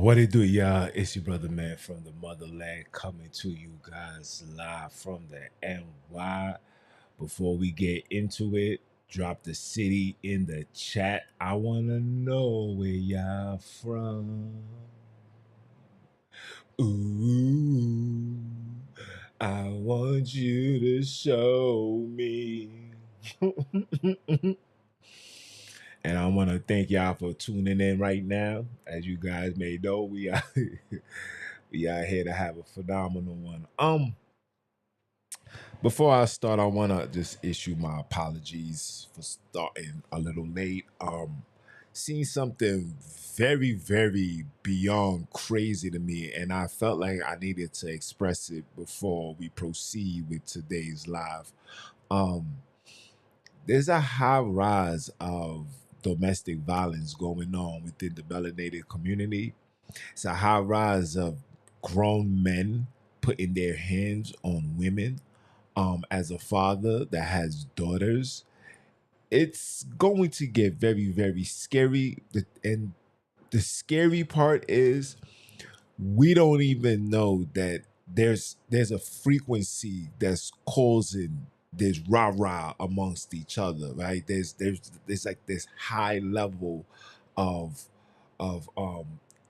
What it do, y'all? It's your brother, man, from the motherland, coming to you guys live from the NY. Before we get into it, drop the city in the chat. I want to know where y'all from. Ooh, I want you to show me. And I want to thank y'all for tuning in right now. As you guys may know, we are we are here to have a phenomenal one. Before I start, I want to just issue my apologies for starting a little late. Seen something very beyond crazy to me, and I felt like I needed to express it before we proceed with today's live. Um, there's a high rise of domestic violence going on within the melanated community. It's a high rise of grown men putting their hands on women. As a father that has daughters, it's going to get very scary. And the scary part is we don't even know that there's a frequency that's causing this rah-rah amongst each other, right? There's like this high level of of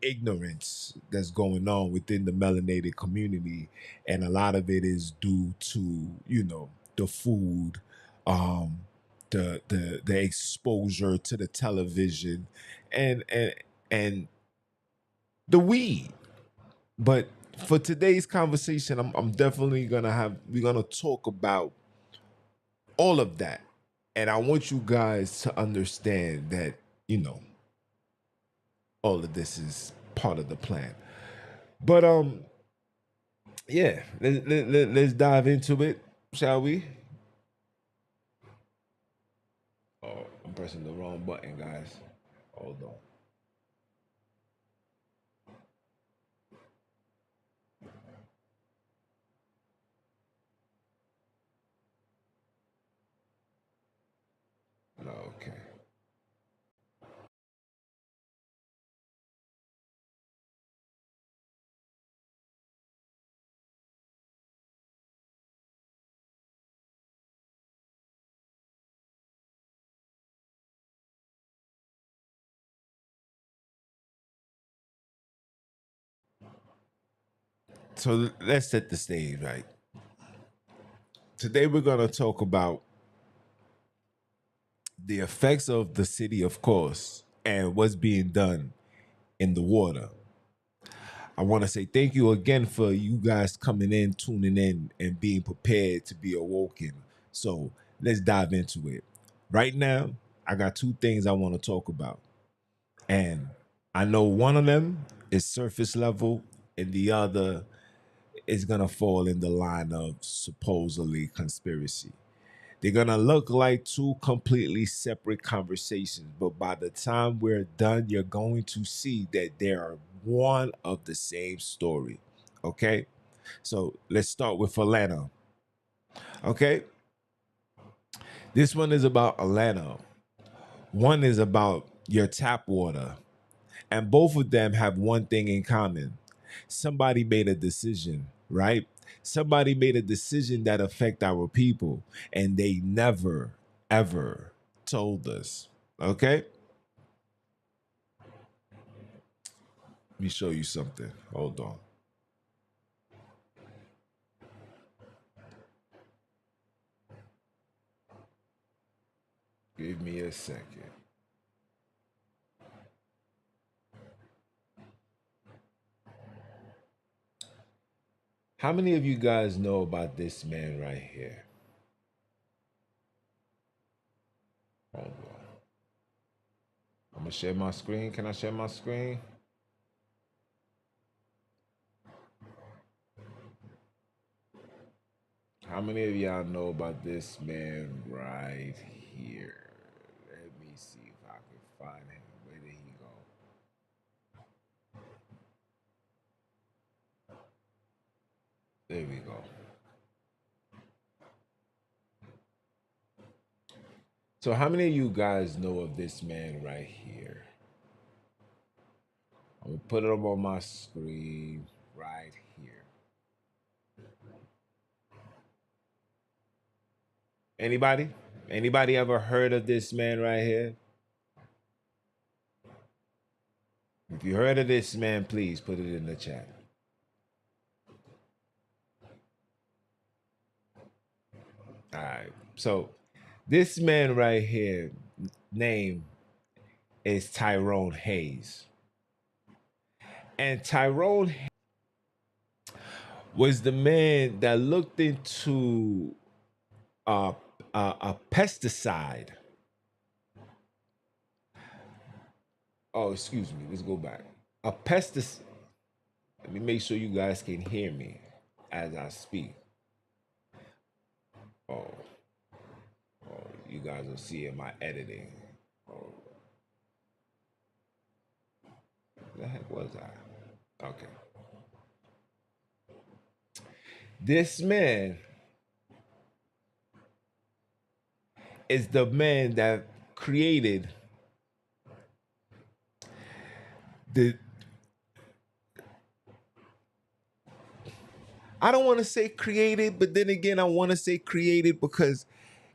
ignorance that's going on within the melanated community, and a lot of it is due to the food, um the exposure to the television, and the weed. But for today's conversation, I'm definitely we're gonna talk about all of that. And I want you guys to understand that, you know, all of this is part of the plan. But yeah, let's dive into it, shall we? Oh, I'm pressing the wrong button, guys. Hold on. Okay. So let's set the stage, right? Today we're gonna talk about the effects of the city, of course, and what's being done in the water. I want to say thank you again for you guys coming in, tuning in, and being prepared to be awoken. So let's dive into it. Right now, I got two things I want to talk about. And I know one of them is surface level, and the other is going to fall in the line of supposedly conspiracy. They're gonna look like two completely separate conversations, but by the time we're done, you're going to see that they are one of the same story. Okay, so let's start with Atlanta. Okay, this one is about Atlanta. One is about your tap water, and both of them have one thing in common. Somebody made a decision, right? Somebody made a decision that affect our people, and they never ever told us. Okay, let me show you something. Hold on. Give me a second. How many of you guys know about this man right here? Hold on. I'm gonna share my screen. Can I share my screen? How many of y'all know about this man right here? Let me see if I can find him. Where did he go? There we go. So, how many of you guys know of this man right here? I'm gonna put it up on my screen right here. Anybody? Anybody ever heard of this man right here? If you heard of this man, please put it in the chat. All right. So this man right here, name is Tyrone Hayes. And Tyrone was the man that looked into a pesticide. Oh, excuse me. Let's go back. A pesticide. Let me make sure you guys can hear me as I speak. Oh, you guys will see in my editing. Oh, the heck was I? Okay. This man is the man that created the, I don't want to say created, but then again, I want to say created because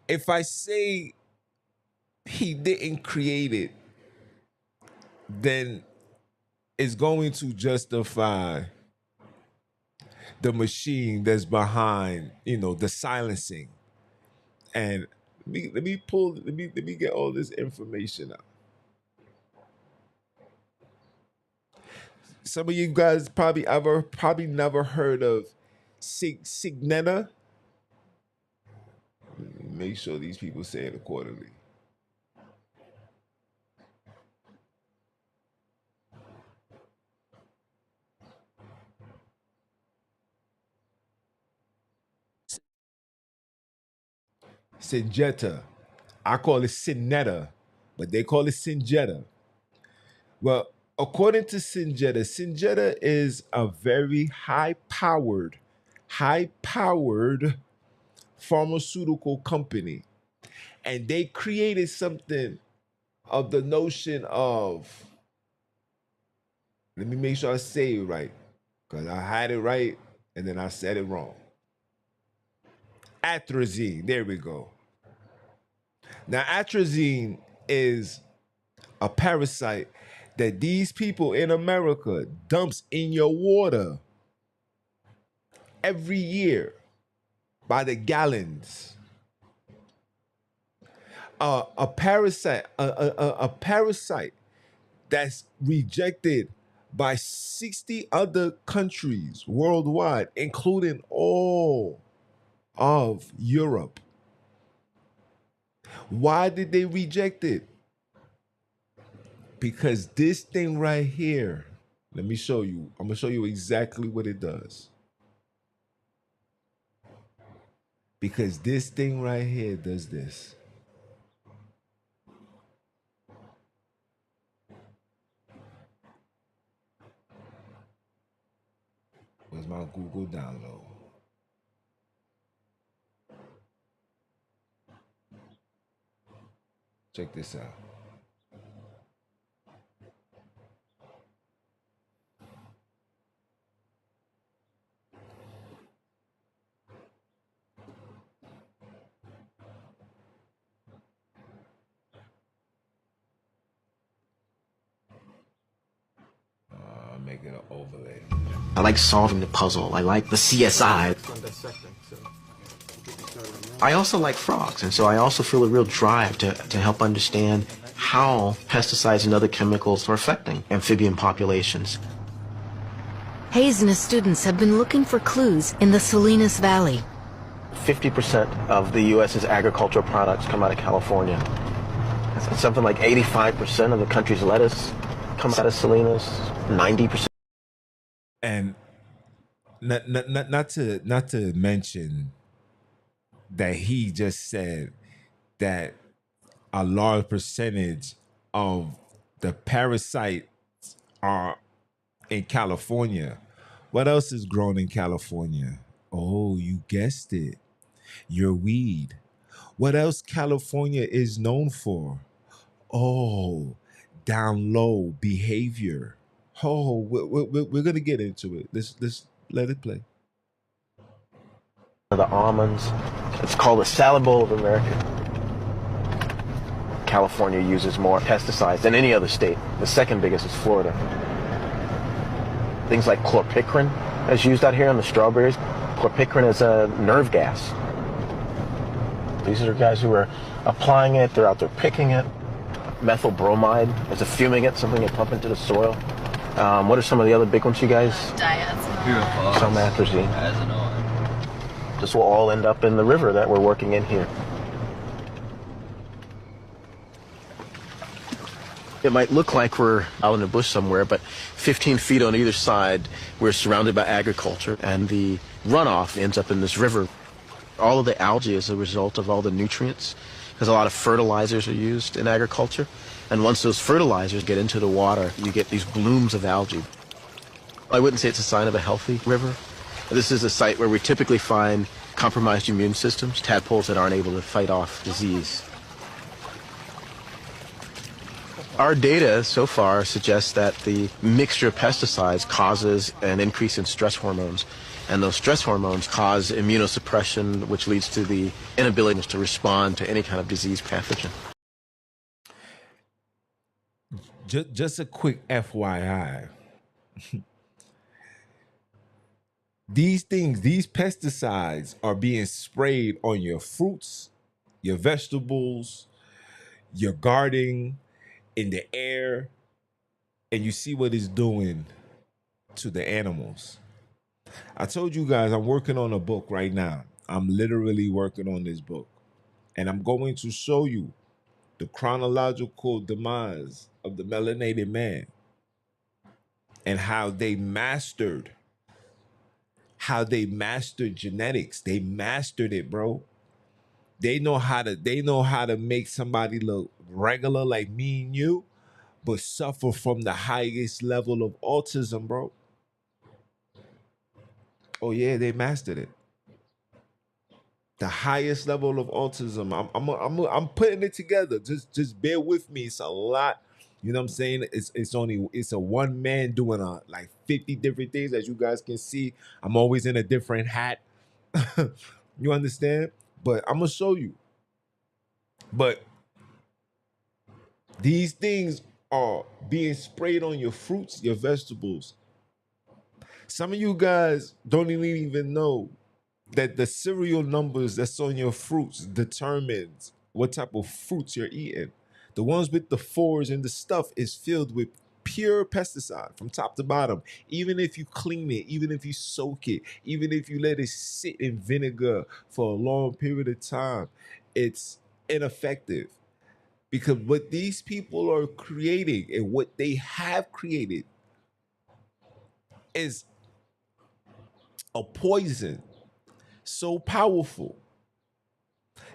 if I say he didn't create it, then it's going to justify the machine that's behind, the silencing. And let me get all this information out. Some of you guys probably never heard of Syngenta. Make sure these people say it accordingly. Syngenta. I call it Syngenta, but they call it Syngenta. Well, according to Syngenta, Syngenta is a very high-powered pharmaceutical company. And they created something of the notion of, let me make sure I say it right, because I had it right and then I said it wrong. Atrazine, there we go. Now, atrazine is a parasite that these people in America dumps in your water every year by the gallons. A parasite that's rejected by 60 other countries worldwide, including all of Europe. Why did they reject it? Because this thing right here, let me show you. I'm gonna show you exactly what it does. Because this thing right here does this. Where's my Google download? Check this out. Make it an overlay. I like solving the puzzle. I like the CSI. I also like frogs, and so I also feel a real drive to help understand how pesticides and other chemicals are affecting amphibian populations. Hayes and his students have been looking for clues in the Salinas Valley. 50% of the U.S.'s agricultural products come out of California. That's something like 85% of the country's lettuce comes out of Salinas, 90%. And not to mention that he just said that a large percentage of the parasites are in California. What else is grown in California? Oh, you guessed it. Your weed. What else California is known for? Oh, down low behavior. Oh, we're gonna get into it. Let's let it play. The almonds. It's called the salad bowl of America. California uses more pesticides than any other state. The second biggest is Florida. Things like chlorpicrin is used out here on the strawberries. Chlorpicrin is a nerve gas. These are guys who are applying it. They're out there picking it. Methyl bromide is a fumigant, something you pump into the soil. What are some of the other big ones, you guys? Diazepam. Somatoxine. This will all end up in the river that we're working in here. It might look like we're out in the bush somewhere, but 15 feet on either side, we're surrounded by agriculture, and the runoff ends up in this river. All of the algae is a result of all the nutrients, because a lot of fertilizers are used in agriculture. And once those fertilizers get into the water, you get these blooms of algae. I wouldn't say it's a sign of a healthy river. This is a site where we typically find compromised immune systems, tadpoles that aren't able to fight off disease. Our data so far suggests that the mixture of pesticides causes an increase in stress hormones, and those stress hormones cause immunosuppression, which leads to the inability to respond to any kind of disease pathogen. Just a quick FYI. These pesticides are being sprayed on your fruits, your vegetables, your garden, in the air, and you see what it's doing to the animals. I told you guys I'm working on a book right now. I'm literally working on this book, and I'm going to show you the chronological demise of the melanated man and how they mastered genetics. They mastered it, bro. They know how to make somebody look regular like me and you, but suffer from the highest level of autism, bro. Oh yeah, they mastered it. The highest level of autism. I'm putting it together. Just bear with me. It's a lot. You know what I'm saying? It's a one man doing like 50 different things, as you guys can see. I'm always in a different hat. You understand? But I'm gonna show you. But these things are being sprayed on your fruits, your vegetables. Some of you guys don't even know that the serial numbers that's on your fruits determines what type of fruits you're eating. The ones with the 4s and the stuff is filled with pure pesticide from top to bottom. Even if you clean it, even if you soak it, even if you let it sit in vinegar for a long period of time, it's ineffective. Because what these people are creating and what they have created is a poison so powerful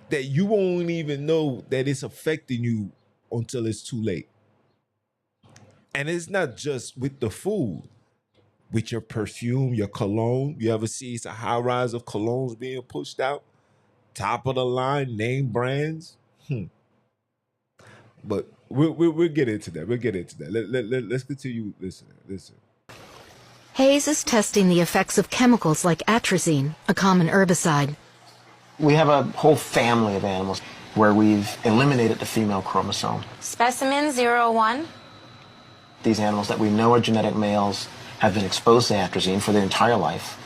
that you won't even know that it's affecting you until it's too late. And it's not just with the food, with your perfume, your cologne. You ever see it's a high rise of colognes being pushed out? Top of the line, name brands. But we'll get into that. We'll get into that. Let's continue. Listen. Hayes is testing the effects of chemicals like atrazine, a common herbicide. We have a whole family of animals where we've eliminated the female chromosome. Specimen 01. These animals that we know are genetic males have been exposed to atrazine for their entire life.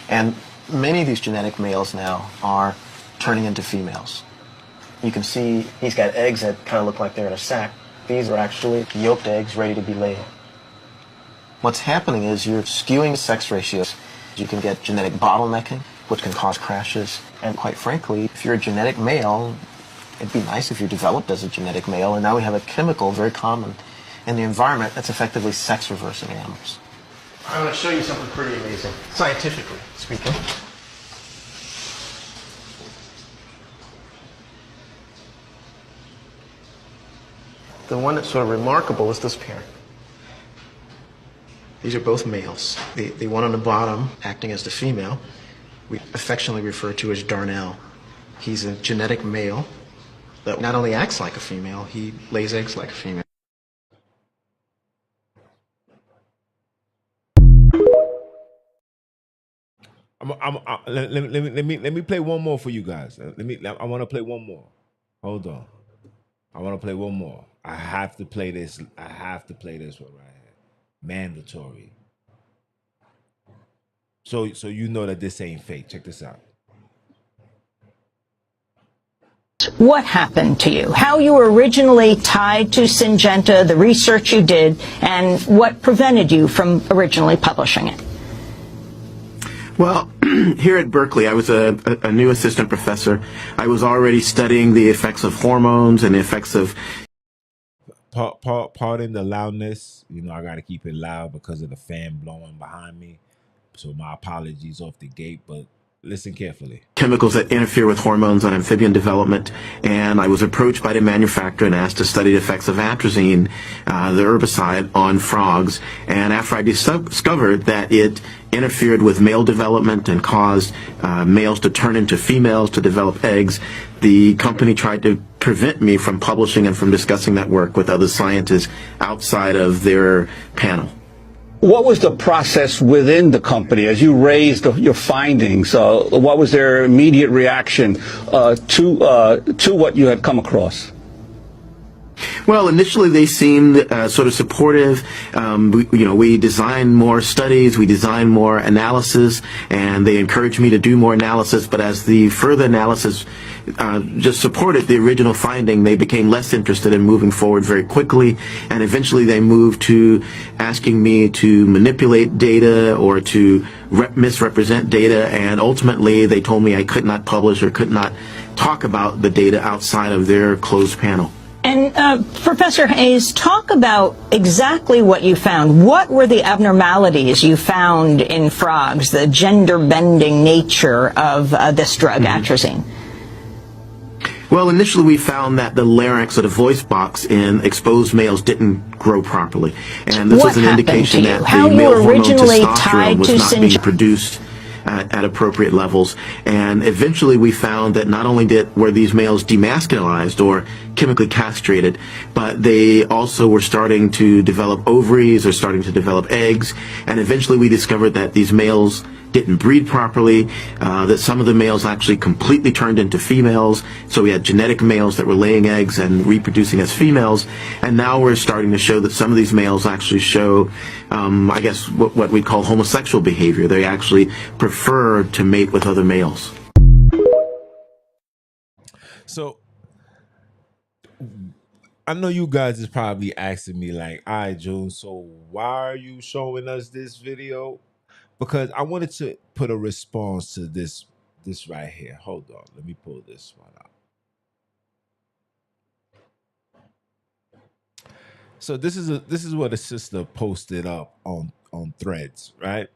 And many of these genetic males now are turning into females. You can see he's got eggs that kind of look like they're in a sack. These are actually yolked eggs ready to be laid. What's happening is you're skewing the sex ratios. You can get genetic bottlenecking, which can cause crashes. And quite frankly, if you're a genetic male, it'd be nice if you developed as a genetic male. And now we have a chemical very common in the environment that's effectively sex reversing animals. I'm going to show you something pretty amazing, scientifically speaking. The one that's sort of remarkable is this pair. These are both males. The one on the bottom, acting as the female, we affectionately refer to as Darnell. He's a genetic male that not only acts like a female, he lays eggs like a female. Let me play one more for you guys. I want to play one more. Hold on. I want to play one more. I have to play this. I have to play this one right here. Mandatory. So you know that this ain't fake. Check this out. What happened to you? How you were originally tied to Syngenta, the research you did, and what prevented you from originally publishing it? Well, here at Berkeley, I was a new assistant professor. I was already studying the effects of hormones and the effects of... Pardon the loudness. You know, I got to keep it loud because of the fan blowing behind me. So my apologies off the gate, but listen carefully. Chemicals that interfere with hormones on amphibian development, and I was approached by the manufacturer and asked to study the effects of atrazine, the herbicide, on frogs. And after I discovered that it interfered with male development and caused males to turn into females to develop eggs, the company tried to prevent me from publishing and from discussing that work with other scientists outside of their panel. What was the process within the company as you raised your findings? What was their immediate reaction to what you had come across? Well, initially they seemed sort of supportive. We designed more studies, we designed more analysis, and they encouraged me to do more analysis. But as the further analysis just supported the original finding, they became less interested in moving forward very quickly. And eventually they moved to asking me to manipulate data or to misrepresent data. And ultimately they told me I could not publish or could not talk about the data outside of their closed panel. And Professor Hayes, talk about exactly what you found. What were the abnormalities you found in frogs, the gender-bending nature of this drug, atrazine? Well, initially we found that the larynx or the voice box in exposed males didn't grow properly. And this was an indication that the male hormone testosterone was not being produced at appropriate levels. And eventually we found that not only were these males demasculinized or chemically castrated, but they also were starting to develop ovaries or starting to develop eggs. And eventually we discovered that these males didn't breed properly, that some of the males actually completely turned into females. So we had genetic males that were laying eggs and reproducing as females. And now we're starting to show that some of these males actually show, I guess, what we call homosexual behavior. They actually prefer to mate with other males. So I know you guys is probably asking me like, all right, June, so why are you showing us this video? Because I wanted to put a response to this right here. Hold on, let me pull this one out. So this is what a sister posted up on Threads, right?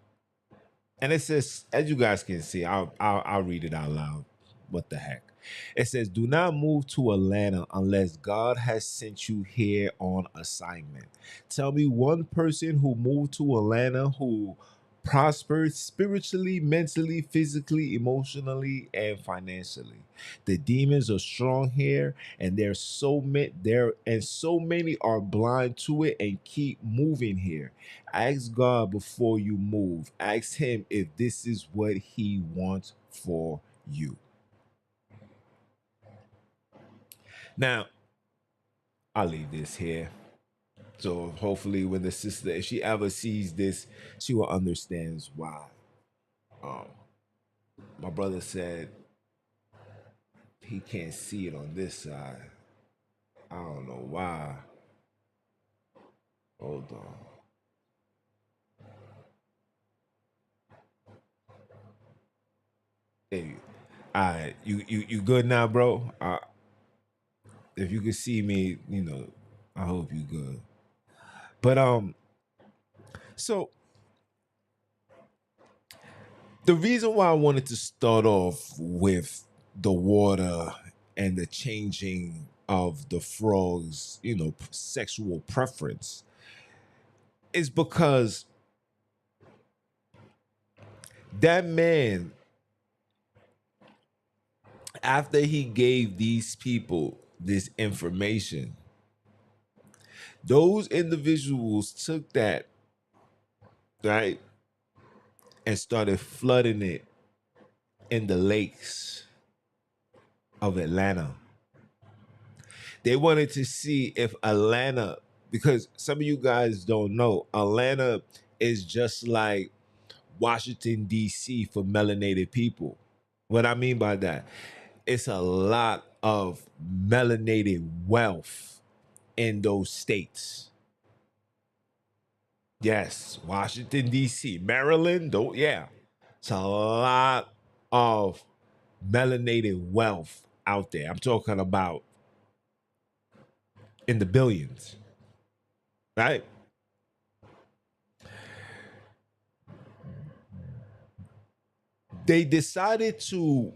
And it says, as you guys can see, I'll read it out loud. What the heck? It says, "Do not move to Atlanta unless God has sent you here on assignment. Tell me one person who moved to Atlanta who prospered spiritually, mentally, physically, emotionally, and financially. The demons are strong here, and so many are blind to it and keep moving here. Ask God before you move. Ask him if this is what he wants for you." Now, I'll leave this here. So hopefully when the sister, if she ever sees this, she will understand why. My brother said he can't see it on this side. I don't know why. Hold on. Hey, all right, you good now, bro? If you can see me, I hope you good. But so the reason why I wanted to start off with the water and the changing of the frogs, sexual preference, is because that man, after he gave these people this information, those individuals took that, right, and started flooding it in the lakes of Atlanta. They wanted to see if Atlanta, because some of you guys don't know, Atlanta is just like Washington, D.C. for melanated people. What I mean by that, it's a lot of melanated wealth in those states. Yes, Washington, D.C., Maryland, don't, yeah. It's a lot of melanated wealth out there. I'm talking about in the billions, right? They decided to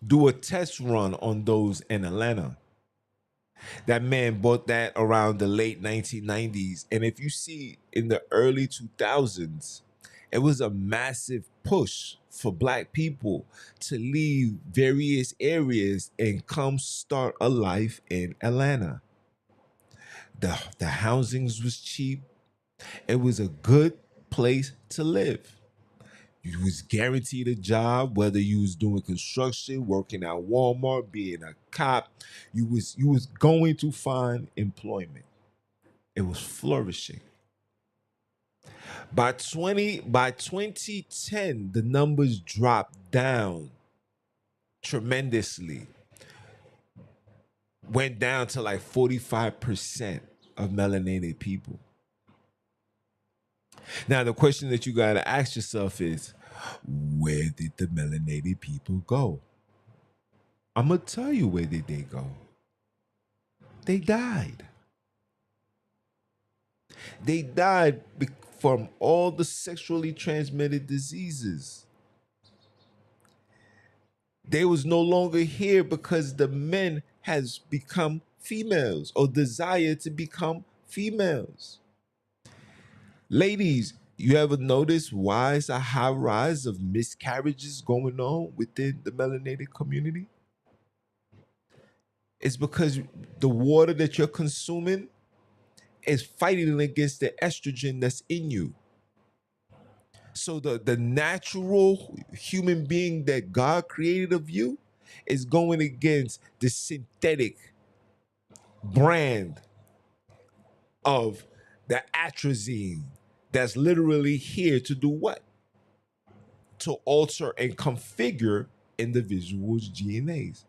do a test run on those in Atlanta. That man bought that around the late 1990s. And if you see in the early 2000s, it was a massive push for Black people to leave various areas and come start a life in Atlanta. The housings was cheap. It was a good place to live. You was guaranteed a job, whether you was doing construction, working at Walmart, being a cop. You was going to find employment. It was flourishing. By 2010, the numbers dropped down tremendously. Went down to like 45% of melanated people. Now, the question that you got to ask yourself is, where did the melanated people go? I'm going to tell you where did they go. They died. They died from all the sexually transmitted diseases. They was no longer here because the men has become females or desire to become females. Ladies, you ever notice why is a high rise of miscarriages going on within the melanated community? It's because the water that you're consuming is fighting against the estrogen that's in you. So the natural human being that God created of you is going against the synthetic brand of the atrazine that's literally here to do what? To alter and configure individuals' DNAs.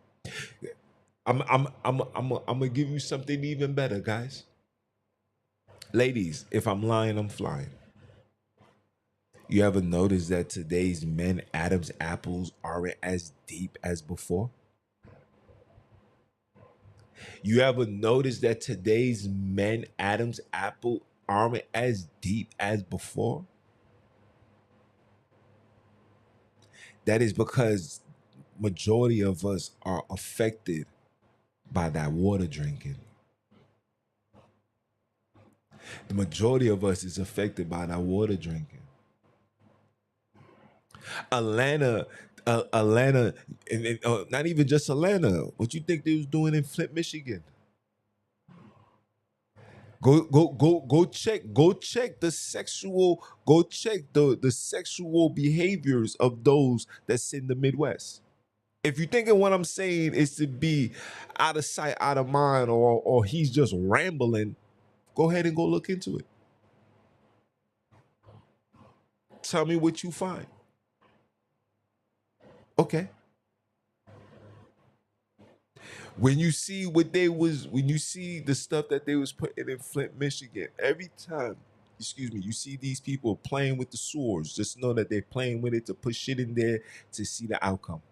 I'm gonna give you something even better, guys. Ladies, if I'm lying, I'm flying. You ever notice that today's men Adam's apples aren't as deep as before? You ever notice that today's men Adam's apple aren't as deep as before? That is because majority of us are affected by that water drinking. The majority of us is affected by that water drinking. Atlanta, not even just Atlanta. What you think they was doing in Flint, Michigan? Go check the sexual. Go check the sexual behaviors of those that's in the Midwest. If you're thinking what I'm saying is to be out of sight, out of mind, or he's just rambling, go ahead and go look into it. Tell me what you find. Okay. When you see the stuff that they was putting in Flint, Michigan, every time, you see these people playing with the swords, just know that they're playing with it to put shit in there to see the outcome.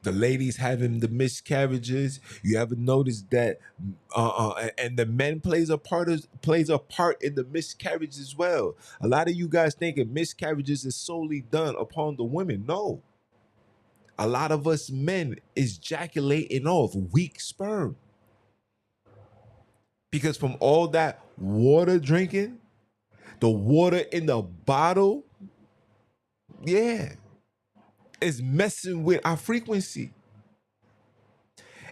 The ladies having the miscarriages. You ever notice that? And the men plays a part in the miscarriage as well. A lot of you guys thinking miscarriages is solely done upon the women. No, a lot of us men is ejaculating off weak sperm because from all that water drinking, the water in the bottle, yeah, is messing with our frequency.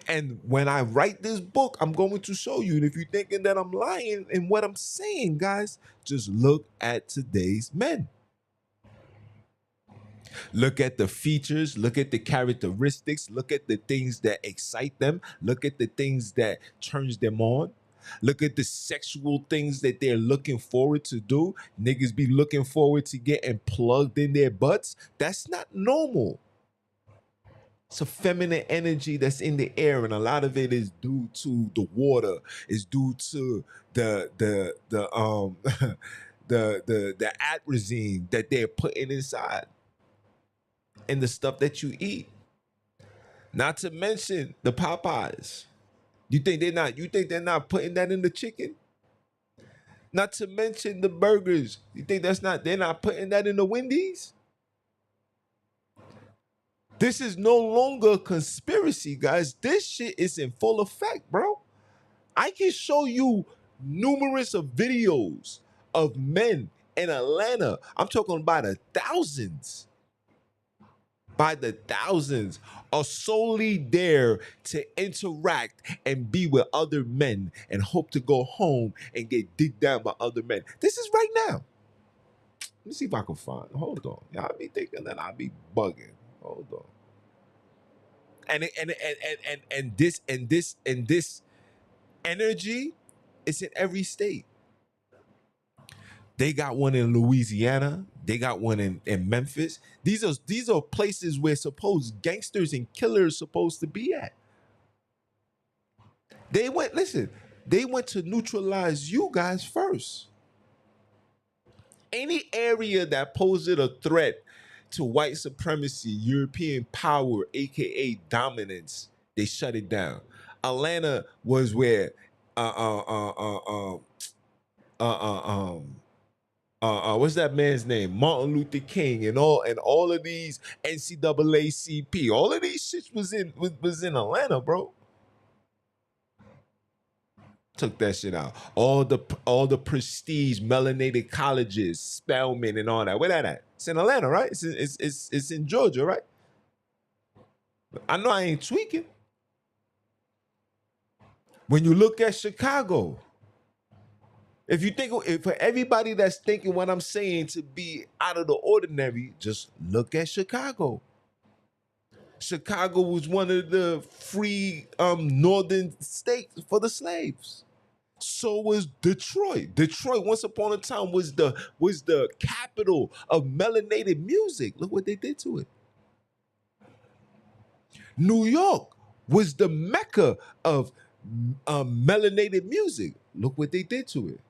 And when I write this book, I'm going to show you. And if you're thinking that I'm lying in what I'm saying, guys, just look at today's men. Look at the features, look at the characteristics, look at the things that excite them, look at the things that turns them on. Look at the sexual things that they're looking forward to do. Niggas be looking forward to getting plugged in their butts. That's not normal. It's a feminine energy that's in the air, and a lot of it is due to the water. It's due to the the atrazine that they're putting inside and the stuff that you eat. Not to mention the Popeyes. You think they're not putting that in the chicken? Not to mention the burgers. You think they're not putting that in the Wendy's? This is no longer a conspiracy, guys. This shit is in full effect, bro. I can show you numerous of videos of men in Atlanta. I'm talking by the thousands. By the thousands are solely there to interact and be with other men and hope to go home and get digged down by other men. This is right now. Let me see if I can find. Hold on. Y'all be thinking that I be bugging. Hold on. And this energy is in every state. They got one in Louisiana. They got one in Memphis. These are places where supposed gangsters and killers supposed to be at. They went to neutralize you guys first. Any area that poses a threat to white supremacy, European power, aka dominance, they shut it down. Atlanta was where what's that man's name? Martin Luther King and all of these NCAACP, all of these shits was in Atlanta, bro. Took that shit out. All the prestige melanated colleges, Spelman and all that. Where that at? It's in Atlanta, right? It's in Georgia, right? I know I ain't tweaking. When you look at Chicago, if for everybody that's thinking what I'm saying to be out of the ordinary, just look at Chicago. Chicago was one of the free northern states for the slaves. So was Detroit. Detroit, once upon a time, was the capital of melanated music. Look what they did to it. New York was the Mecca of melanated music. Look what they did to it.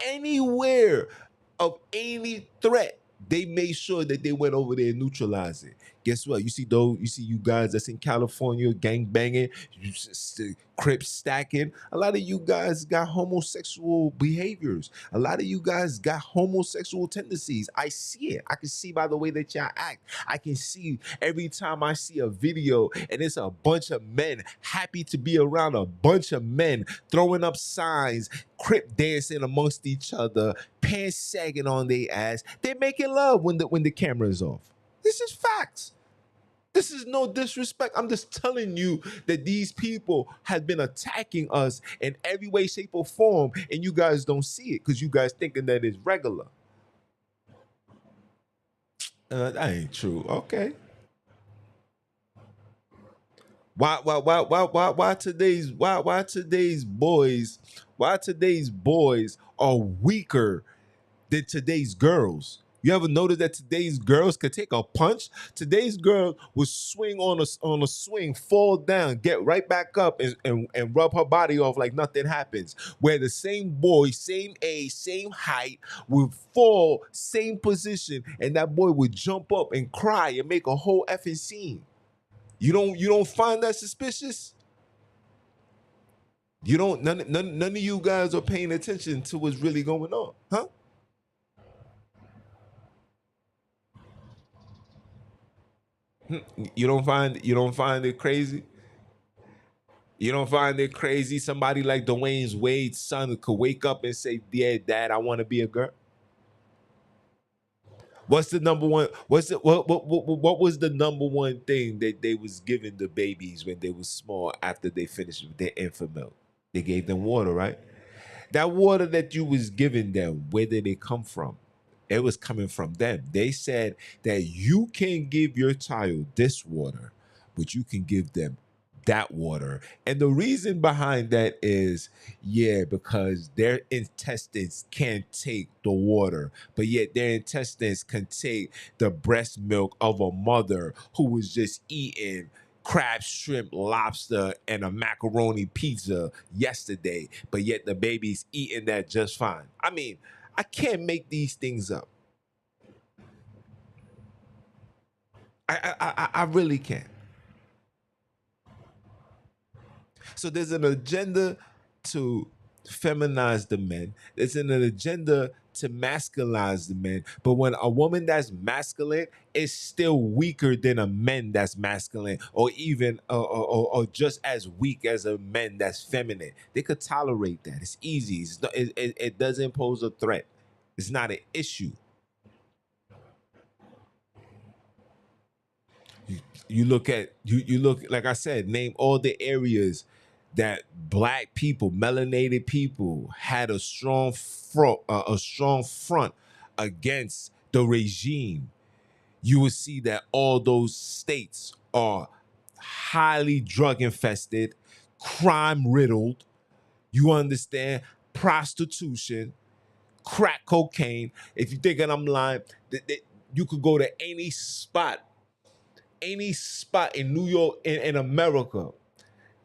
Anywhere of any threat, they made sure that they went over there and neutralized it. Guess what? You see you guys that's in California gang banging, Crips stacking. A lot of you guys got homosexual behaviors. A lot of you guys got homosexual tendencies. I see it. I can see by the way that y'all act. I can see every time I see a video and it's a bunch of men happy to be around a bunch of men throwing up signs, Crip dancing amongst each other, pants sagging on their ass. They're making love when the camera is off. This is facts. This is no disrespect. I'm just telling you that these people have been attacking us in every way, shape, or form, and you guys don't see it because you guys thinking that it's regular. That ain't true. Okay. Why today's boys are weaker than today's girls? You ever notice that today's girls could take a punch? Today's girl will swing on a swing, fall down, get right back up and rub her body off like nothing happens. Where the same boy, same age, same height, would fall, same position, and that boy would jump up and cry and make a whole effing scene. You don't find that suspicious? None of you guys are paying attention to what's really going on, huh? You don't find it crazy? You don't find it crazy somebody like Dwayne Wade's son could wake up and say, "Yeah, Dad, I want to be a girl"? What's the number one? What's the what was the number one thing that they was giving the babies when they was small after they finished with their infant milk? They gave them water, right? That water that you was giving them, where did it come from? It was coming from them. They said that you can give your child this water, but you can give them that water. And the reason behind that is, yeah, because their intestines can't take the water, but yet their intestines can take the breast milk of a mother who was just eating crab, shrimp, lobster, and a macaroni pizza yesterday, but yet the baby's eating that just fine. I mean, I can't make these things up. I really can't. So there's an agenda to feminize the men. There's an agenda to masculinize the men. But when a woman that's masculine is still weaker than a man that's masculine, or even or just as weak as a man that's feminine, they could tolerate that. It's easy. It doesn't pose a threat. It's not an issue. You look at you look, like I said, name all the areas that black people, melanated people, had a strong front against the regime. You will see that all those states are highly drug infested, crime riddled. You understand? Prostitution, crack cocaine. If you think I'm lying, you could go to any spot in New York, in America,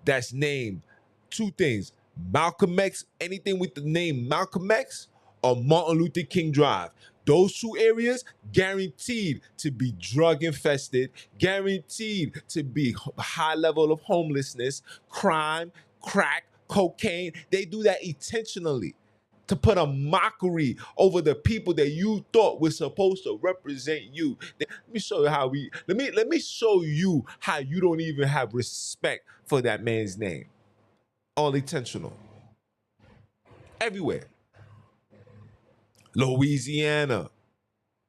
that's named two things: Malcolm X, anything with the name Malcolm X, or Martin Luther King Drive. Those two areas guaranteed to be drug infested, guaranteed to be high level of homelessness, crime, crack, cocaine. They do that intentionally to put a mockery over the people that you thought were supposed to represent you. Let me show you how let me show you how you don't even have respect for that man's name. All intentional. Everywhere. Louisiana.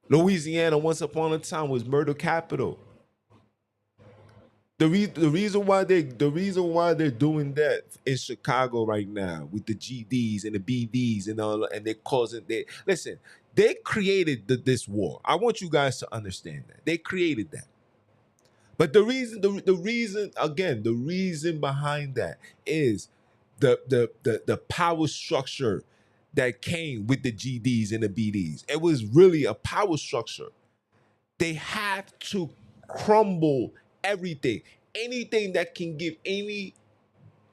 Louisiana, once upon a time, was murder capital. The reason why they're doing that in Chicago right now with the GDs and the BDs and all, and they're causing listen, they created this war. I want you guys to understand that they created that. But the reason behind that is the power structure that came with the GDs and the BDs. It was really a power structure. They have to crumble everything. Anything that can give any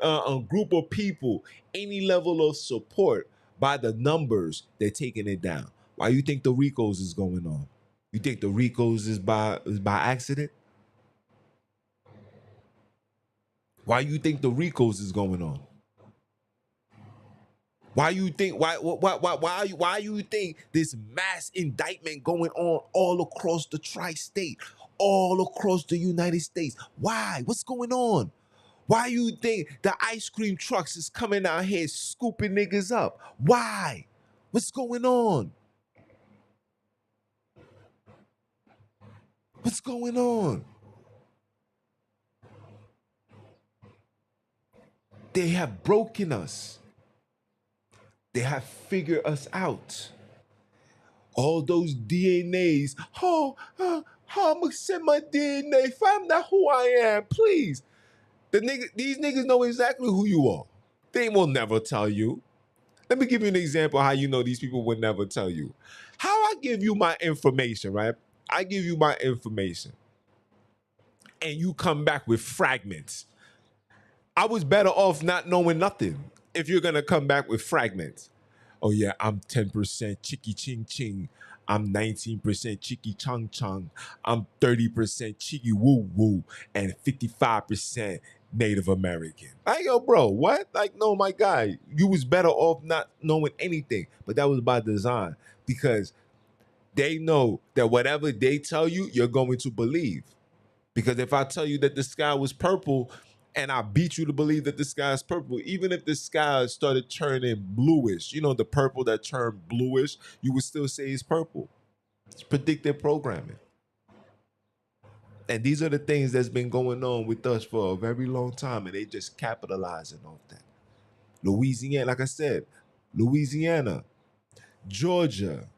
a group of people any level of support by the numbers, they're taking it down. Why you think the Ricos is going on? You think the Ricos is by accident? Why you think the Ricos is going on? Why you think why you think this mass indictment going on all across the tri-state, all across the United States? Why? What's going on? Why you think the ice cream trucks is coming out here scooping niggas up? Why? What's going on? What's going on? They have broken us. They have figured us out. All those DNAs. I'm gonna send my DNA. Find out who I am, please. These niggas know exactly who you are. They will never tell you. Let me give you an example how you know these people would never tell you. How I give you my information, right? I give you my information, and you come back with fragments. I was better off not knowing nothing if you're gonna come back with fragments. Oh yeah, I'm 10% chicky ching ching. I'm 19% chicky chong chong. I'm 30% chicky woo woo and 55% Native American. Like, yo, bro, what? Like, no, my guy, you was better off not knowing anything. But that was by design, because they know that whatever they tell you, you're going to believe. Because if I tell you that the sky was purple and I beat you to believe that the sky is purple, even if the sky started turning bluish, you know, the purple that turned bluish, you would still say it's purple. It's predictive programming. And these are the things that's been going on with us for a very long time, and they just capitalizing off that. Louisiana, like I said, Louisiana, Georgia,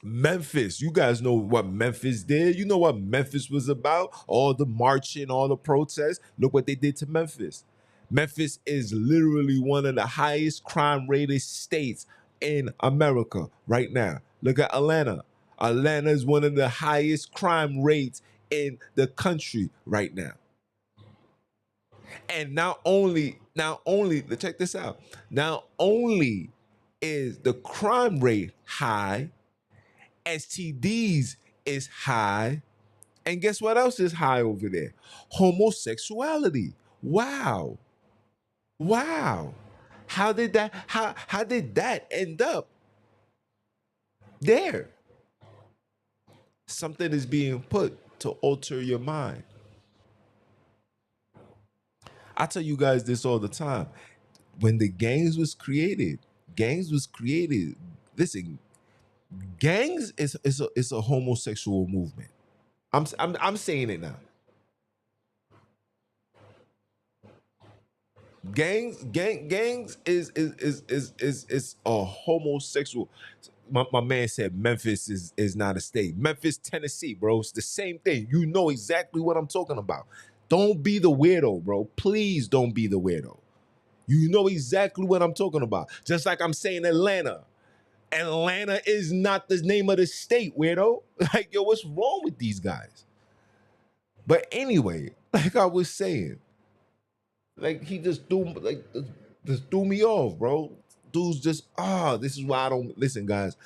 Memphis. You guys know what Memphis did. You know what Memphis was about. All the marching, all the protests. Look what they did to Memphis. Memphis is literally one of the highest crime rated states in America right now. Look at Atlanta. Atlanta is one of the highest crime rates in the country right now. And not only, check this out. Not only is the crime rate high, STDs is high, and guess what else is high over there? Homosexuality. Wow. Wow. How did that end up there? Something is being put to alter your mind. I tell you guys this all the time. When the gangs was created, listen, gangs is a homosexual movement. I'm saying it now. Gangs is a homosexual. My man said Memphis is not a state. Memphis, Tennessee, bro. It's the same thing. You know exactly what I'm talking about. Don't be the weirdo, bro. Please don't be the weirdo. You know exactly what I'm talking about. Just like I'm saying Atlanta. Atlanta is not the name of the state, weirdo. Like, yo, what's wrong with these guys? But anyway, like I was saying, like he just threw me off, bro. Dude's just this is why I don't listen, guys.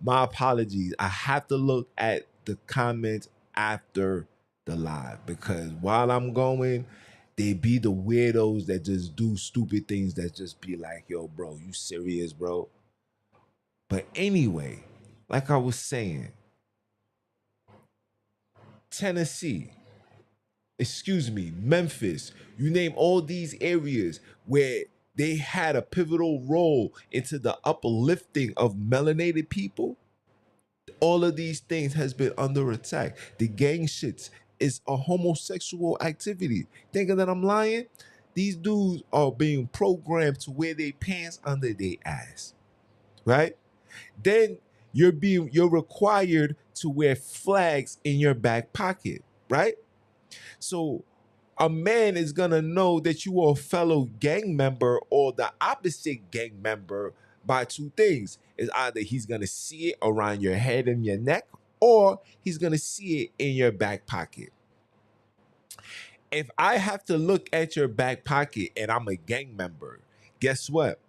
My apologies. I have to look at the comments after the live because while I'm going, they be the weirdos that just do stupid things that just be like, yo, bro, you serious, bro? But anyway, like I was saying, Tennessee, Memphis, you name all these areas where they had a pivotal role into the uplifting of melanated people. All of these things has been under attack. The gang shits is a homosexual activity. Thinking that I'm lying? These dudes are being programmed to wear their pants under their ass, right? Then you're required to wear flags in your back pocket, right? So a man is gonna know that you are a fellow gang member or the opposite gang member by two things. Is either he's gonna see it around your head and your neck, or he's gonna see it in your back pocket. If I have to look at your back pocket and I'm a gang member, guess what?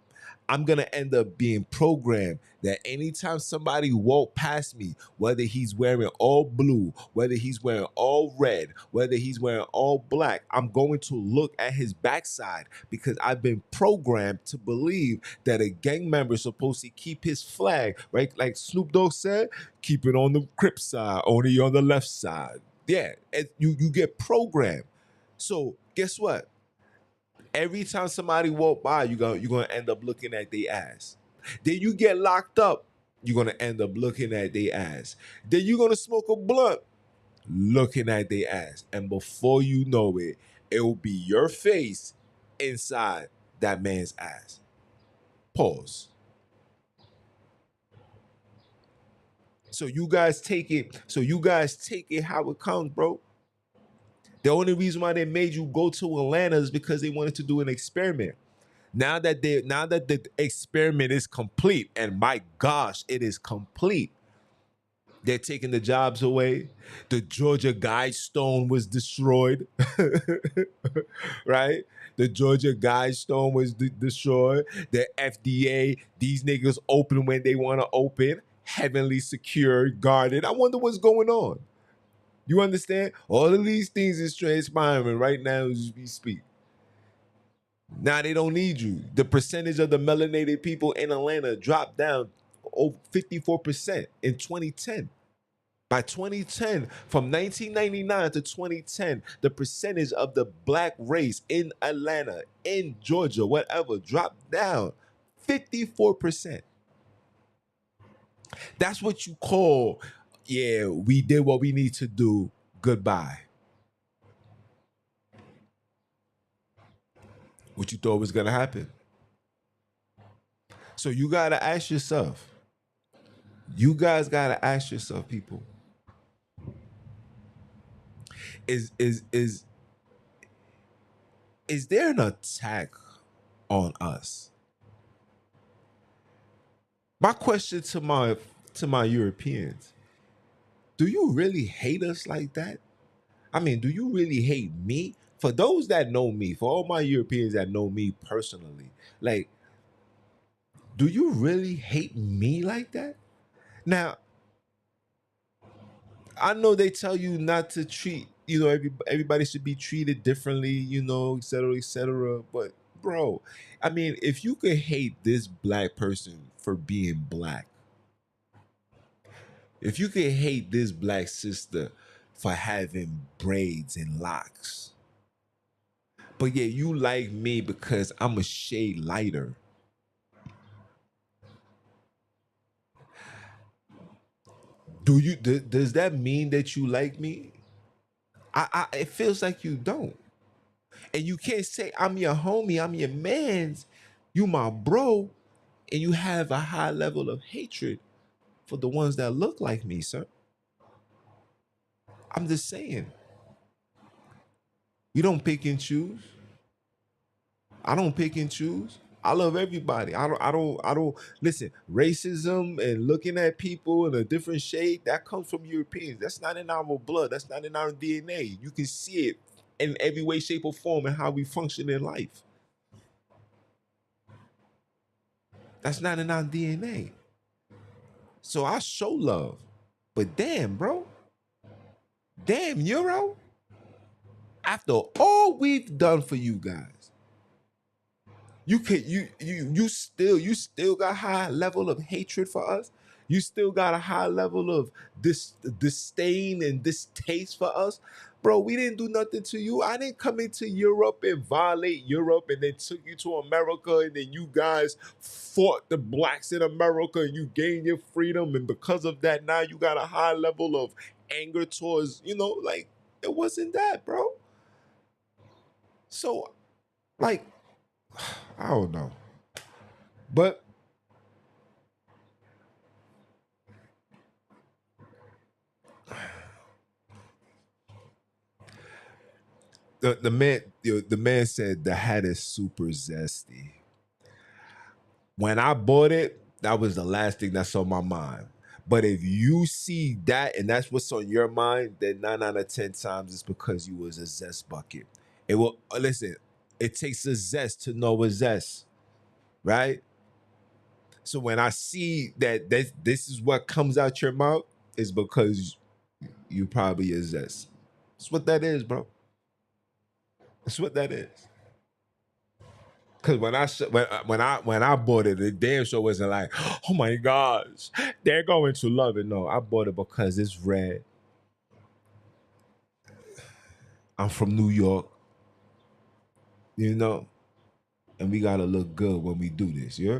I'm going to end up being programmed that anytime somebody walk past me, whether he's wearing all blue, whether he's wearing all red, whether he's wearing all black, I'm going to look at his backside because I've been programmed to believe that a gang member is supposed to keep his flag, right? Like Snoop Dogg said, keep it on the Crip side, only on the left side. Yeah, you get programmed. So guess what? Every time somebody walk by, you're gonna end up looking at their ass. Then you get locked up, you're gonna end up looking at their ass. Then you're gonna smoke a blunt, looking at their ass. And before you know it, it will be your face inside that man's ass. Pause. So you guys take it how it comes, bro. The only reason why they made you go to Atlanta is because they wanted to do an experiment. Now that the experiment is complete, and my gosh, it is complete. They're taking the jobs away. The Georgia Guidestone was destroyed. Right? The Georgia Guidestone was destroyed. The FDA, these niggas open when they want to open. Heavenly secured, guarded. I wonder what's going on. You understand? All of these things is transpiring right now as we speak. Now they don't need you. The percentage of the melanated people in Atlanta dropped down over 54% in 2010. By 2010, from 1999 to 2010, the percentage of the black race in Atlanta, in Georgia, whatever, dropped down 54%. That's what you call, yeah, we did what we need to do. Goodbye. What you thought was gonna happen. So you gotta ask yourself. You guys gotta ask yourself, people. Is there an attack on us? My question to my Europeans: do you really hate us like that? I mean, do you really hate me? For those that know me, for all my Europeans that know me personally, like, do you really hate me like that? Now, I know they tell you not to treat, everybody should be treated differently, et cetera, et cetera. But, bro, I mean, if you could hate this black person for being black, if you could hate this black sister for having braids and locks, but yeah, you like me because I'm a shade lighter, does that mean that you like me? It feels like you don't. And you can't say I'm your homie, I'm your man's, you my bro, and you have a high level of hatred for the ones that look like me, sir. I'm just saying. You don't pick and choose. I don't pick and choose. I love everybody. I don't listen. Racism and looking at people in a different shade, that comes from Europeans. That's not in our blood. That's not in our DNA. You can see it in every way, shape, or form and how we function in life. That's not in our DNA. So I show love. But damn, bro. Damn, Euro. After all we've done for you guys, you still got high level of hatred for us. You still got a high level of disdain and distaste for us. Bro, we didn't do nothing to you. I didn't come into Europe and violate Europe and then took you to America and then you guys fought the blacks in America and you gained your freedom. And because of that, now you got a high level of anger towards, like, it wasn't that, bro. So, like, I don't know. But the man said the hat is super zesty. When I bought it, that was the last thing that's on my mind. But if you see that and that's what's on your mind, then 9 out of 10 times it's because you was a zest bucket. It will listen. It takes a zest to know a zest, right? So when I see that this is what comes out your mouth, is because you probably a zest. That's what that is, bro. That's what that is. Cause when I bought it, the damn show wasn't like, oh my gosh, they're going to love it. No, I bought it because it's red. I'm from New York, and we gotta look good when we do this, yeah.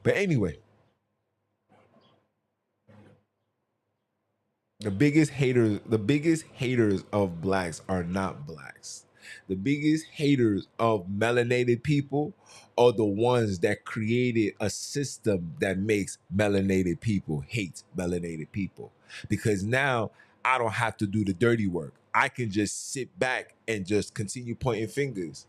But anyway, the biggest haters of blacks are not blacks. The biggest haters of melanated people are the ones that created a system that makes melanated people hate melanated people. Because now I don't have to do the dirty work. I can just sit back and just continue pointing fingers.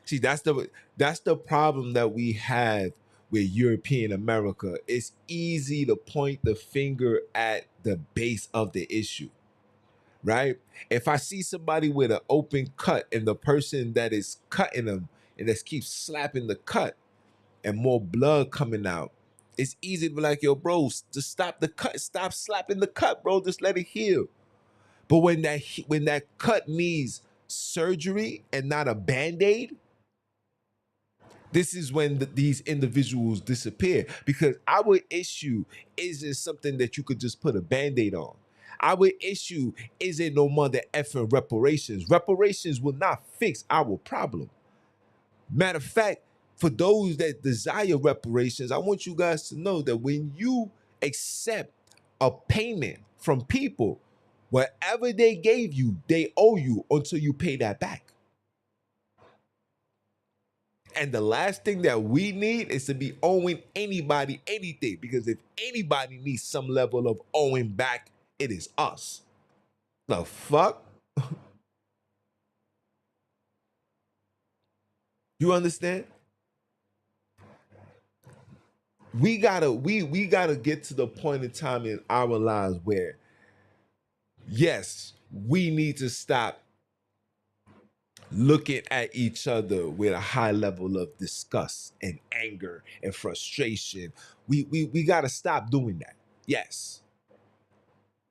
See, that's the problem that we have with European America. It's easy to point the finger at the base of the issue, right? If I see somebody with an open cut and the person that is cutting them and just keeps slapping the cut and more blood coming out, it's easy to be like, yo, bro, just stop the cut, stop slapping the cut, bro, just let it heal. But when that cut needs surgery and not a band-aid, this is when these individuals disappear, because our issue isn't something that you could just put a band-aid on. Our issue isn't no mother effing reparations. Reparations will not fix our problem. Matter of fact, for those that desire reparations, I want you guys to know that when you accept a payment from people. Whatever they gave you, they owe you until you pay that back. And the last thing that we need is to be owing anybody anything, because if anybody needs some level of owing back, it is us. The fuck? You understand? We gotta get to the point in time in our lives where, yes, we need to stop looking at each other with a high level of disgust and anger and frustration. We gotta stop doing that. Yes.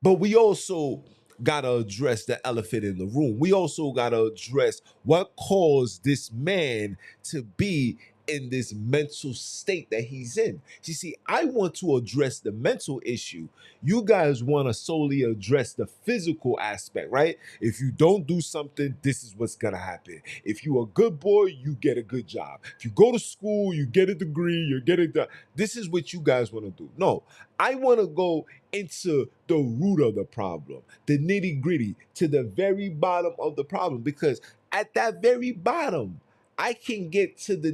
But we also gotta address the elephant in the room. We also gotta address what caused this man to be in this mental state that he's in. You see, I want to address the mental issue. You guys want to solely address the physical aspect, right? If you don't do something, this is what's gonna happen. If you're a good boy, you get a good job. If you go to school, you get a degree, you get it done. This is what you guys want to do. No, I want to go into the root of the problem, the nitty gritty, to the very bottom of the problem, because at that very bottom, I can get to the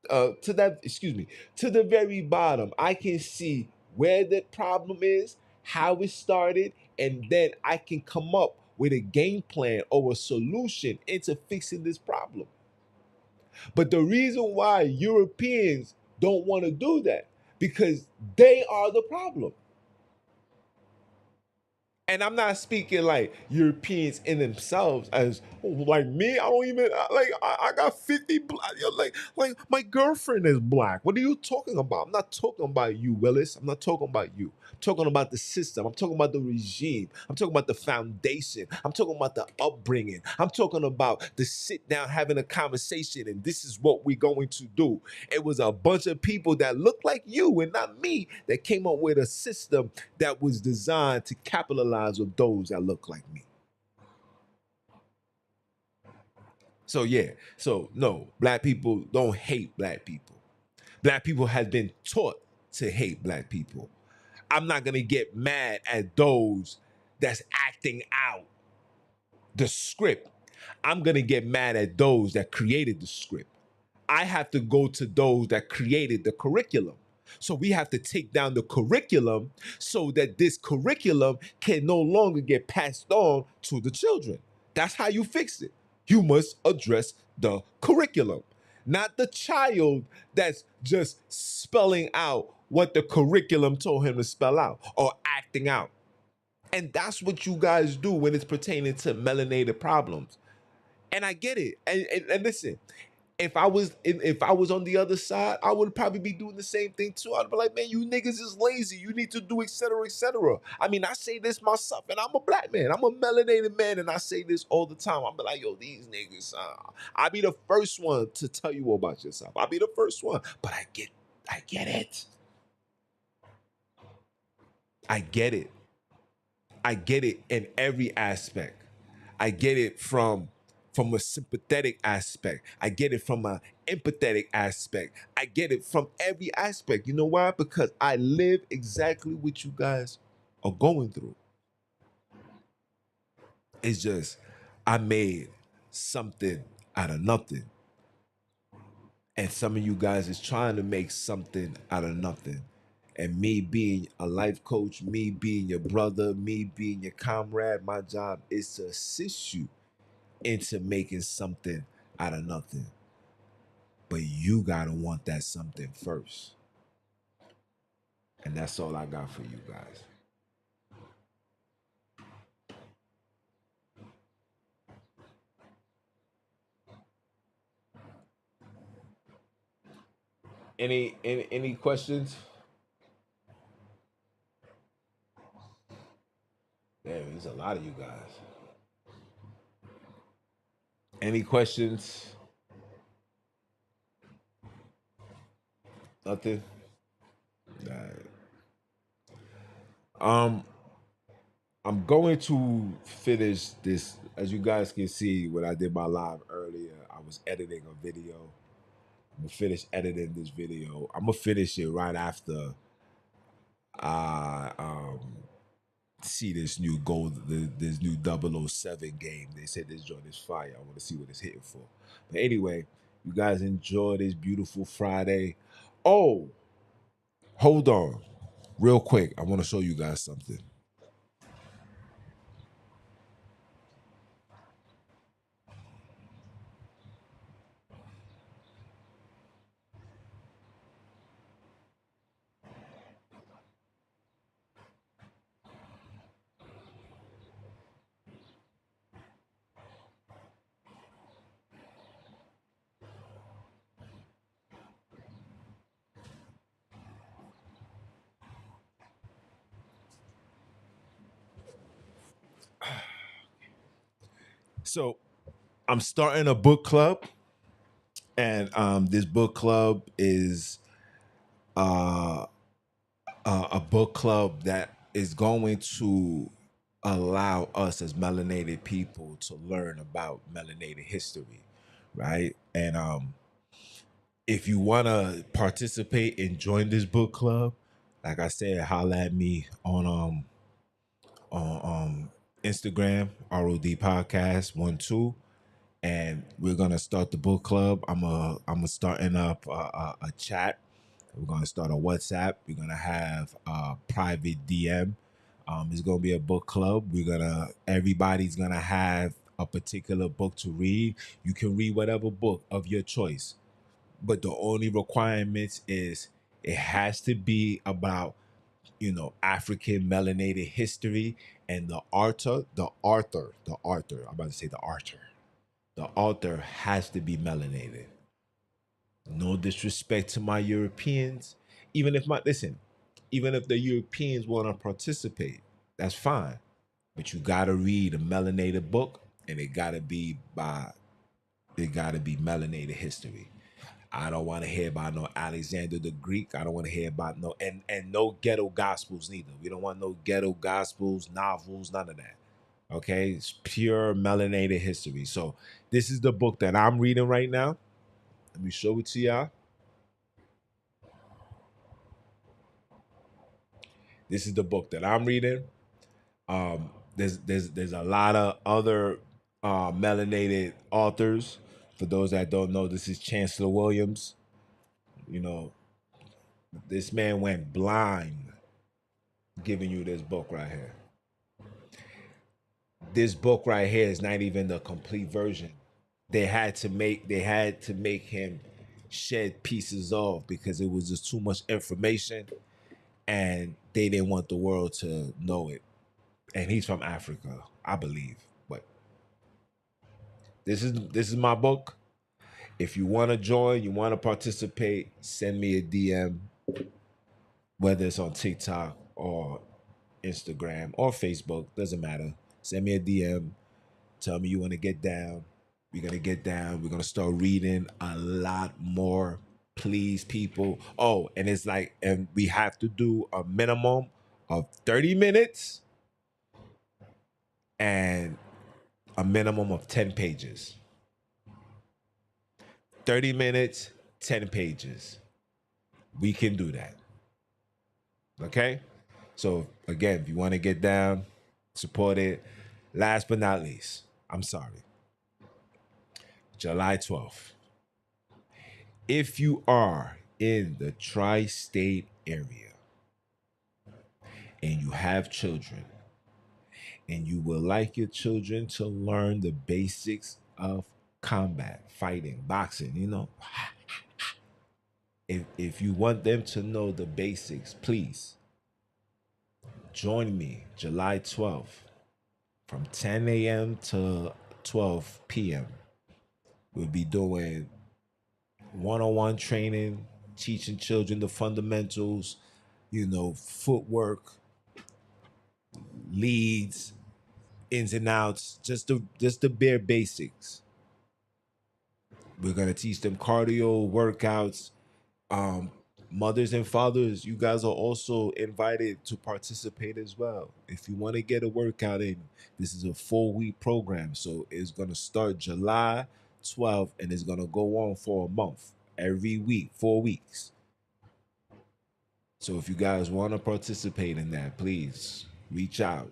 to the very bottom. I can see where the problem is, how it started, and then I can come up with a game plan or a solution into fixing this problem. But the reason why Europeans don't want to do that, because they are the problem. And I'm not speaking like Europeans in themselves as, oh, like me. I don't even like. I got 50 black. Like my girlfriend is black. What are you talking about? I'm not talking about you, Willis. I'm not talking about you. I'm talking about the system. I'm talking about the regime. I'm talking about the foundation. I'm talking about the upbringing. I'm talking about the sit down having a conversation, and this is what we're going to do. It was a bunch of people that looked like you and not me that came up with a system that was designed to capitalize on those that look like me. So yeah, so no, black people don't hate black people. Black people have been taught to hate black people. I'm not gonna get mad at those that's acting out the script. I'm gonna get mad at those that created the script. I have to go to those that created the curriculum. So we have to take down the curriculum so that this curriculum can no longer get passed on to the children. That's how you fix it. You must address the curriculum, not the child that's just spelling out what the curriculum told him to spell out or acting out. And that's what you guys do when it's pertaining to melanated problems. And I get it. And listen, if I was on the other side, I would probably be doing the same thing too. I'd be like, man, you niggas is lazy. You need to do et cetera, et cetera. I mean, I say this myself, and I'm a black man. I'm a melanated man, and I say this all the time. I'm like, yo, these niggas. I'll be the first one to tell you about yourself. I'll be the first one. But I get it. I get it. I get it in every aspect. I get it from a sympathetic aspect. I get it from an empathetic aspect. I get it from every aspect. You know why? Because I live exactly what you guys are going through. It's just I made something out of nothing. And some of you guys is trying to make something out of nothing. And me being a life coach, me being your brother, me being your comrade, my job is to assist you into making something out of nothing. But you gotta want that something first. And that's all I got for you guys. Any questions? Damn, there's a lot of you guys. Any questions? Nothing? All right. I'm going to finish this. As you guys can see, when I did my live earlier, I was editing a video. I'm gonna finish editing this video. I'm gonna finish it right after I see this new this new 007 game. They said this joint is fire. I want to see what it's hitting for. But anyway, you guys enjoy this beautiful Friday. Oh, hold on. Real quick, I want to show you guys something. So I'm starting a book club, and this book club is uh, a book club that is going to allow us as melanated people to learn about melanated history, right? And if you want to participate and join this book club, like I said, holla at me on Instagram, ROD Podcast 12, and we're gonna start the book club. I'm starting up a chat. We're gonna start a WhatsApp. We're gonna have a private DM. It's gonna be a book club. Everybody's gonna have a particular book to read. You can read whatever book of your choice, but the only requirements is it has to be about African melanated history, and I'm about to say the author has to be melanated. No disrespect to my Europeans. Even if the Europeans want to participate, that's fine. But you gotta read a melanated book, and it gotta be melanated history. I don't want to hear about no Alexander the Greek. I don't want to hear about no ghetto gospels neither. We don't want no ghetto gospels, novels, none of that. Okay, it's pure melanated history. So this is the book that I'm reading right now. Let me show it to y'all. This is the book that I'm reading. There's a lot of other melanated authors. For those that don't know, this is Chancellor Williams. You know, this man went blind giving you this book right here. This book right here is not even the complete version. They had to make him shed pieces off because it was just too much information, and they didn't want the world to know it. And he's from Africa, I believe. But this is my book. If you want to join, you want to participate, send me a DM, whether it's on TikTok or Instagram or Facebook, doesn't matter. Send me a DM. Tell me you want to get down. We're going to get down. We're going to start reading a lot more. Please, people. Oh, and we have to do a minimum of 30 minutes and a minimum of 10 pages. 30 minutes, 10 pages. We can do that. Okay? So, again, if you want to get down, support it. Last but not least, I'm sorry. July 12th. If you are in the tri-state area and you have children and you would like your children to learn the basics of combat, fighting, boxing, if you want them to know the basics, please join me July 12th from 10 a.m. to 12 p.m. We'll be doing one-on-one training, teaching children the fundamentals, footwork, leads, ins and outs, just the bare basics. We're gonna teach them cardio workouts. Mothers and fathers, you guys are also invited to participate as well. If you want to get a workout in, this is a 4-week program. So it's gonna start July 12th and it's gonna go on for a month. Every week, 4 weeks. So if you guys want to participate in that, please reach out.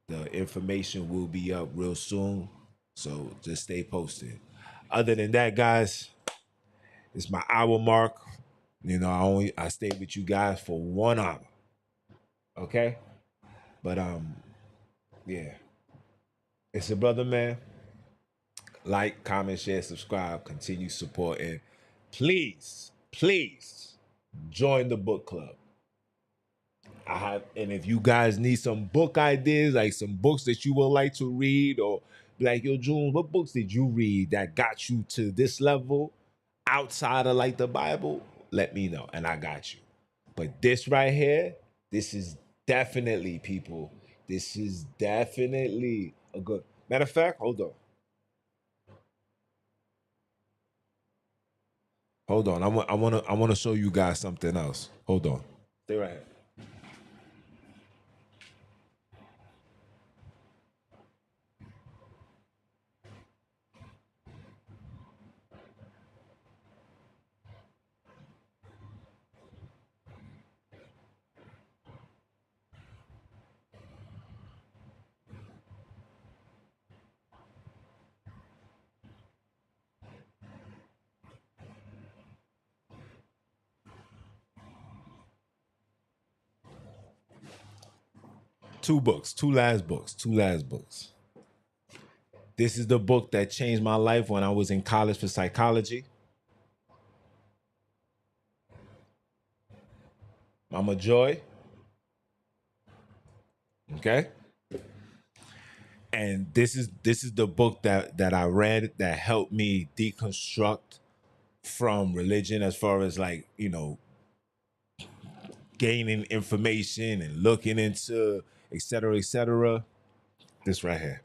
The information will be up real soon. So just stay posted. Other than that, guys, it's my hour mark. You know, I stayed with you guys for 1 hour. Okay? But yeah. It's a brother, man. Like, comment, share, subscribe, continue supporting. Please, please join the book club. And if you guys need some book ideas, like some books that you would like to read, or be like, yo, June, what books did you read that got you to this level outside of like the Bible? Let me know, and I got you. But this right here, this is definitely, people. This is definitely a good. Matter of fact, hold on. Hold on. I want to show you guys something else. Hold on. Stay right here. Two last books. This is the book that changed my life when I was in college for psychology. Mama Joy. Okay. And this is the book that I read that helped me deconstruct from religion, as far as like, you know, gaining information and looking into et cetera, et cetera. This right here.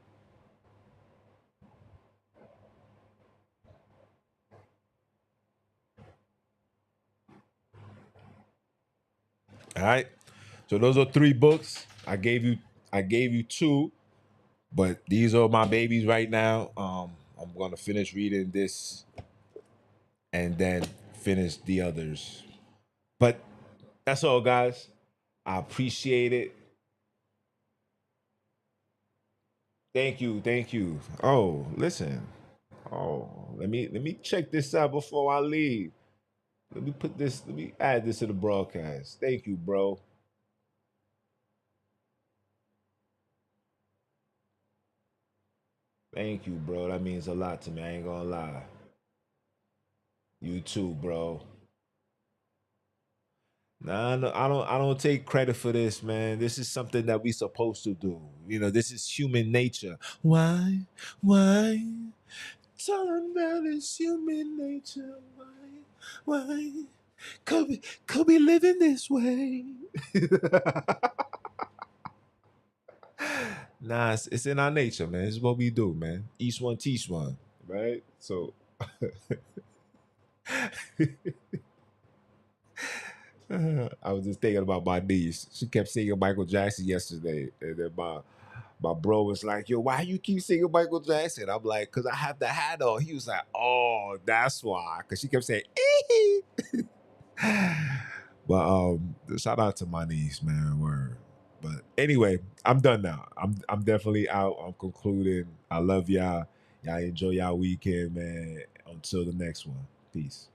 All right. So those are 3 books. I gave you 2, but these are my babies right now. I'm gonna finish reading this and then finish the others. But that's all, guys. I appreciate it. Thank you. Oh, listen. Oh, let me check this out before I leave. Let me add this to the broadcast. Thank you, bro. Thank you, bro. That means a lot to me. I ain't gonna lie. You too, bro. Nah, no, I don't take credit for this, man. This is something that we supposed to do. You know, this is human nature. Why? Why? Tell them that it's human nature. Why? Could we living this way? Nah, it's in our nature, man. It's what we do, man. Each one teach one, right? So I was just thinking about my niece. She kept singing Michael Jackson yesterday, and then my bro was like, "Yo, why you keep singing Michael Jackson?" I'm like, "Cause I have the hat on." He was like, "Oh, that's why." Cause she kept saying, "Ee." But shout out to my niece, man. Word. But anyway, I'm done now. I'm definitely out. I'm concluding. I love y'all. Y'all enjoy y'all weekend, man. Until the next one. Peace.